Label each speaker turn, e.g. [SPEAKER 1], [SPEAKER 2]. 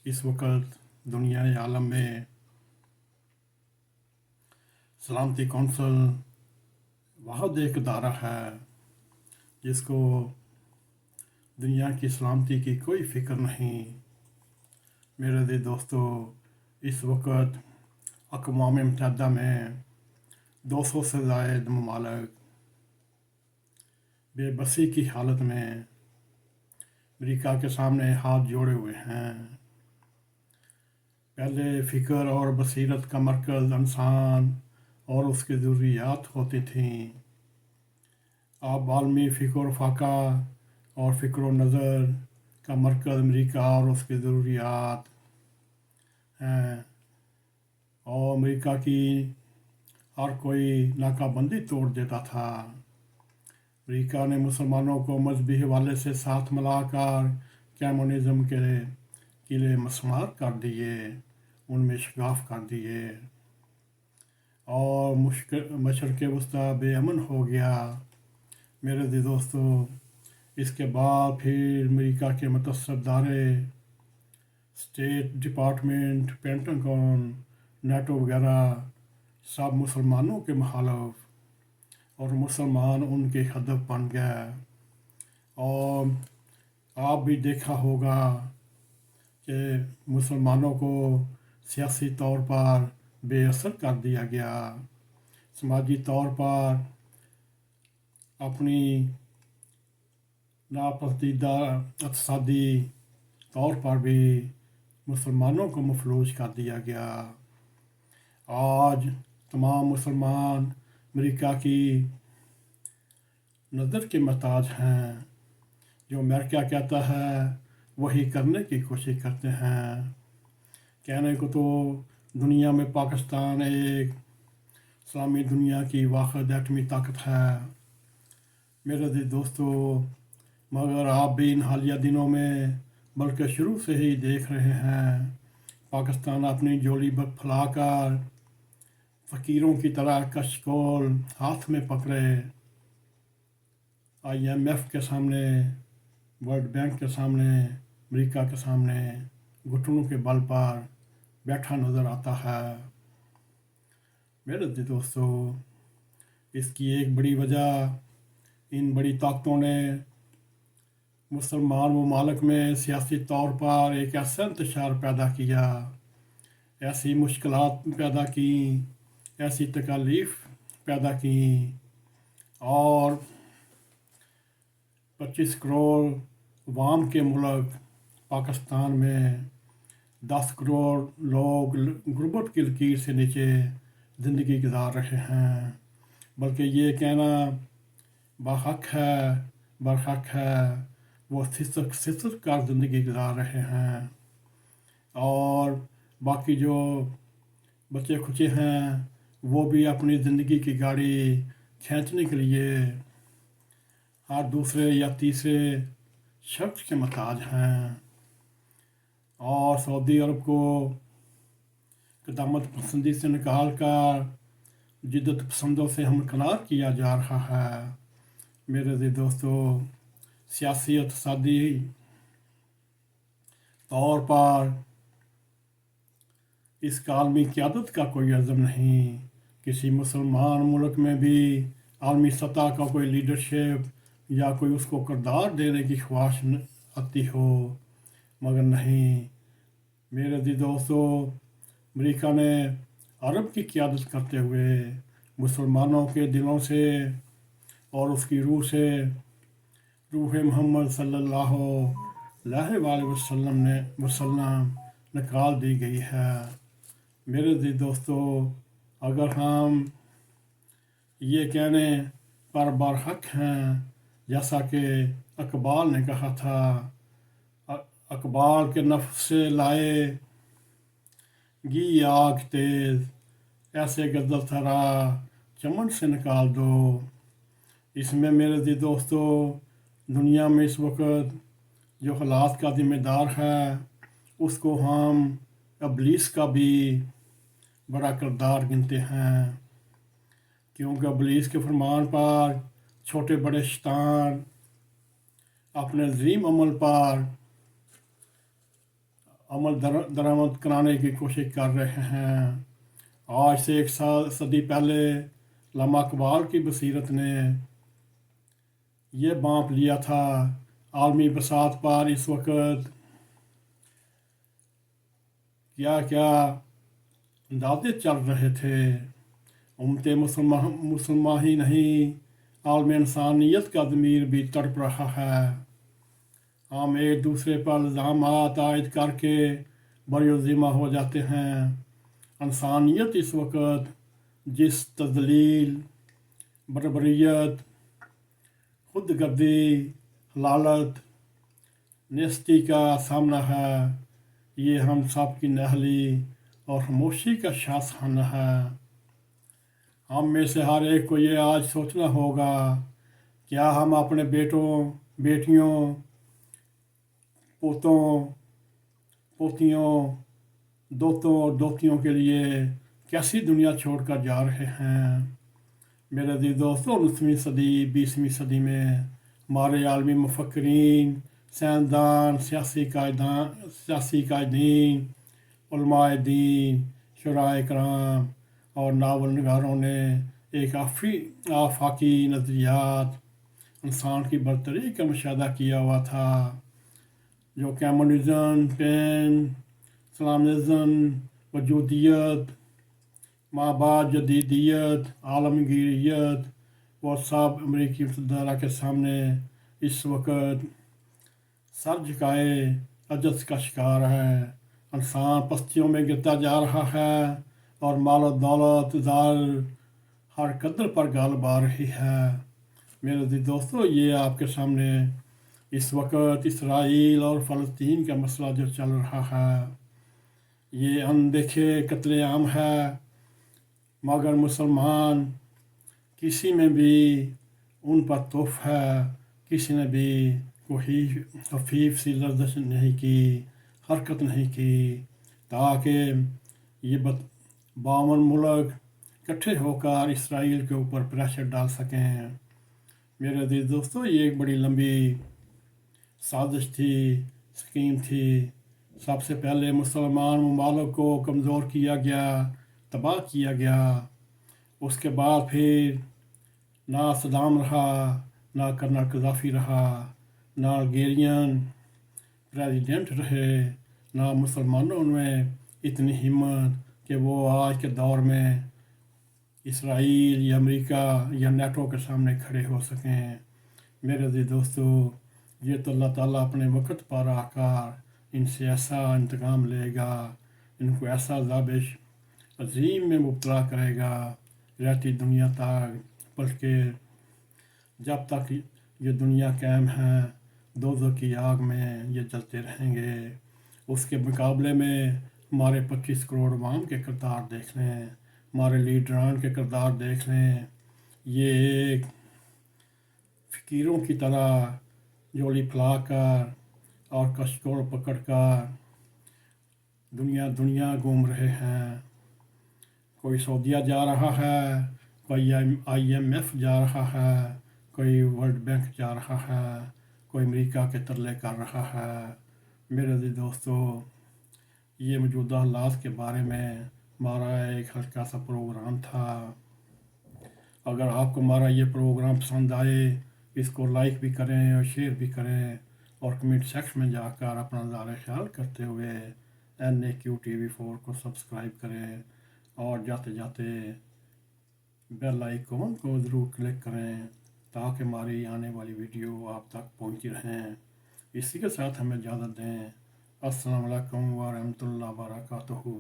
[SPEAKER 1] इस वक्त दुनिया आलम में सलामती कौंसल वाहद एक अदारा है जिसको दुनिया की सलामती की कोई फ़िक्र नहीं। मेरे दे दोस्तों, इस वक्त अक़वाम मुत्तहिदा में 200 से ज़ायद ममालिक बेबसी की हालत में अमेरिका के सामने हाथ जोड़े हुए हैं। पहले फ़िक्र और बसीरत का मरकज़ इंसान और उसकी ज़रूरियात होती थीं। अब आलमी फ़िक्र फाका और फ़िक्र नज़र का मरकज़ अमेरिका और उसकी ज़रूरियात हैं। और अमेरिका की हर कोई नाकाबंदी तोड़ देता था। अमेरिका ने मुसलमानों को मजहबी हवाले से साथ मिलाकर कम्युनिज़्म के किले मस्मार कर दिए, उनमें शगाफ कर दिए और मशरक़ वस्ता बेअमन हो गया। मेरे दोस्तों, इसके बाद फिर अमेरिका के मुतअस्सिर इदारे, स्टेट डिपार्टमेंट, पेंटागन, नेटो वगैरह सब मुसलमानों के मुखालिफ और मुसलमान उनके हदफ बन गए। और आप भी देखा होगा कि मुसलमानों को सियासी तौर पर बेअसर कर दिया गया, समाजी तौर पर अपनी नापसंदीदा इक़्तिसादी तौर पर भी मुसलमानों को मफलूज कर दिया गया। आज तमाम मुसलमान अमेरिका की नज़र के मोहताज हैं। जो अमेरिका कहता है वही करने की कोशिश करते हैं। कहने को तो दुनिया में पाकिस्तान एक इस्लामी दुनिया की वाहिद एटमी ताकत है। मेरे दोस्तों, मगर आप भी इन हालिया दिनों में बल्कि शुरू से ही देख रहे हैं पाकिस्तान अपनी झोली फैलाकर फ़कीरों की तरह कशकोल हाथ में पकड़े IMF के सामने, वर्ल्ड बैंक के सामने, अमेरिका के सामने घुटनों के बल पर बैठा नज़र आता है। मेरे दोस्तों, इसकी एक बड़ी वजह इन बड़ी ताकतों ने मुसलमान ममालिक में सियासी तौर पर एक ऐसा इंतशार पैदा किया, ऐसी मुश्किलात पैदा की, ऐसी तकालीफ पैदा की और 25 करोड़ अवाम के मुल्क पाकिस्तान में 10 करोड़ लोग गुर्बत की लकीर से नीचे ज़िंदगी गुजार रहे हैं। बल्कि ये कहना बरहक है वो सिसक कर ज़िंदगी गुजार रहे हैं। और बाकी जो बच्चे खुचे हैं वो भी अपनी ज़िंदगी की गाड़ी खींचने के लिए हर दूसरे या तीसरे शख्स के मोहताज हैं। और सऊदी अरब को क़दामत पसंदी से निकाल कर जिद्दत पसंदों से हमकिनार किया जा रहा है। मेरे दोस्तों, सियासी इक़्तिसादी तौर पर इस आलमी क़यादत का कोई अज़्म नहीं। किसी मुसलमान मुल्क में भी आलमी सतह का कोई लीडरशिप या कोई उसको किरदार देने की ख्वाहिश आती हो, मगर नहीं। मेरे दोस्तों, अमेरिका ने अरब की क़यादत करते हुए मुसलमानों के दिलों से और उसकी रूह से रूह मोहम्मद सल्लल्लाहु अलैहि वसल्लम निकाल दी गई है। मेरे दोस्तों, अगर हम ये कहने पर बरहक हैं, जैसा कि इकबाल ने कहा था, इकबाल के नफ्स से लाए गी आग तेज़, ऐसे गज़ल थरा चमन से निकाल दो। इसमें मेरे दोस्तों, दुनिया में इस वक्त जो हालात का ज़िम्मेदार है उसको हम इब्लीस का भी बड़ा किरदार गिनते हैं, क्योंकि इब्लीस के फरमान पर छोटे बड़े शैतान अपने अज़ीम अमल पर अमल दरामद कराने की कोशिश कर रहे हैं। आज से एक सदी पहले लामा इकबाल की बसीरत ने ये बांप लिया था आलमी बसात पर इस वक्त क्या क्या अंदाजे चल रहे थे। उम्मते मुसलमान ही नहीं, आलम इंसानियत का ज़मीर भी तड़प रहा है। हम एक दूसरे पर इल्ज़ामात आयद करके बरअज़ीमा हो जाते हैं। इंसानियत इस वक्त जिस तज़लील, बर्बरियत, खुदगर्दी, हलालत, नेस्ती का सामना है, ये हम सब की नहली और खामोशी का शासखाना है। हम में से हर एक को ये आज सोचना होगा, क्या हम अपने बेटों, बेटियों, पोतों, पोतियों, दोतों और दोतियों के लिए कैसी दुनिया छोड़कर जा रहे हैं। मेरे अज़ीज़ दोस्तों, 19वीं सदी 20वीं सदी में हमारे आलमी मुफक्किरीन, साइंसदान, सियासी कायदीन, उलमाए दीन, शुराए कराम और नावल नगारों ने एक आफाकी नज़रियात इंसान की बरतरी का मुशाहदा किया हुआ था, जो कम्युनिज़म, पेन, इस्लामिज़म, वजूदियत, माबाद जदीदियत, आलमगीरियत, वो सब अमरीकी मुतहदा के सामने इस वक्त सर झुकाए अजस का शिकार है। इंसान पस्तियों में गिरता जा रहा है और माल और दौलत ज़ाल हर कदर पर गालिब आ रही है। मेरे अज़ीज़ दोस्तों, ये आपके सामने इस वक्त इसराइल और फ़लस्तीन का मसला जो चल रहा है, ये अनदेखे कत्लेआम है, मगर मुसलमान किसी में भी उन पर तोफ है, किसी ने भी कोई खफीफ सी लर्जिश नहीं की, हरकत नहीं की, ताकि ये 52 मुल्क इकट्ठे होकर इसराइल के ऊपर प्रेशर डाल सकें। मेरे अज़ीज़ दोस्तों, ये एक बड़ी लंबी साजिश थी, स्कीम थी। सबसे पहले मुसलमान ममालिक को कमज़ोर किया गया, तबाह किया गया। उसके बाद फिर ना सदाम रहा, ना कर्नल गद्दाफ़ी रहा, ना अल्जीरियन प्रेसिडेंट रहे, ना मुसलमानों में इतनी हिम्मत कि वो आज के दौर में इसराइल या अमेरिका या नेटो के सामने खड़े हो सकें। मेरे अज़ीज़ दोस्तों, ये तो अल्लाह ताला अपने वक्त पर आकर इनसे ऐसा इंतकाम लेगा, इनको ऐसा ज़ाबिश अजीम में मुब्तला करेगा रहती दुनिया तक, बल्कि जब तक ये दुनिया कायम है दोज़ख की आग में ये जलते रहेंगे। उसके मुकाबले में हमारे 25 करोड़ अवाम के किरदार देख लें, हमारे लीडरान के किरदार देख लें। ये एक फ़कीरों की तरह झोली फैलाकर और कशकोड़ पकड़कर दुनिया घूम रहे हैं। कोई सऊदीया जा रहा है, कोई IMF जा रहा है, कोई वर्ल्ड बैंक जा रहा है, कोई अमेरिका के तरले कर रहा है। मेरे अज़ीज़ दोस्तों, ये मौजूदा हालात के बारे में हमारा एक हल्का सा प्रोग्राम था। अगर आपको हमारा ये प्रोग्राम पसंद आए, इसको लाइक भी करें और शेयर भी करें और कमेंट सेक्शन में जाकर अपना ज़ाहिर ख्याल करते हुए NAQ TV4 को सब्सक्राइब करें और जाते जाते बेल आइकॉन को ज़रूर क्लिक करें ताकि हमारी आने वाली वीडियो आप तक पहुंचती रहें। इसी के साथ हमें इजाज़त दें। अस्सलाम वालेकुम व रहमतुल्लाहि व बरकातुहू।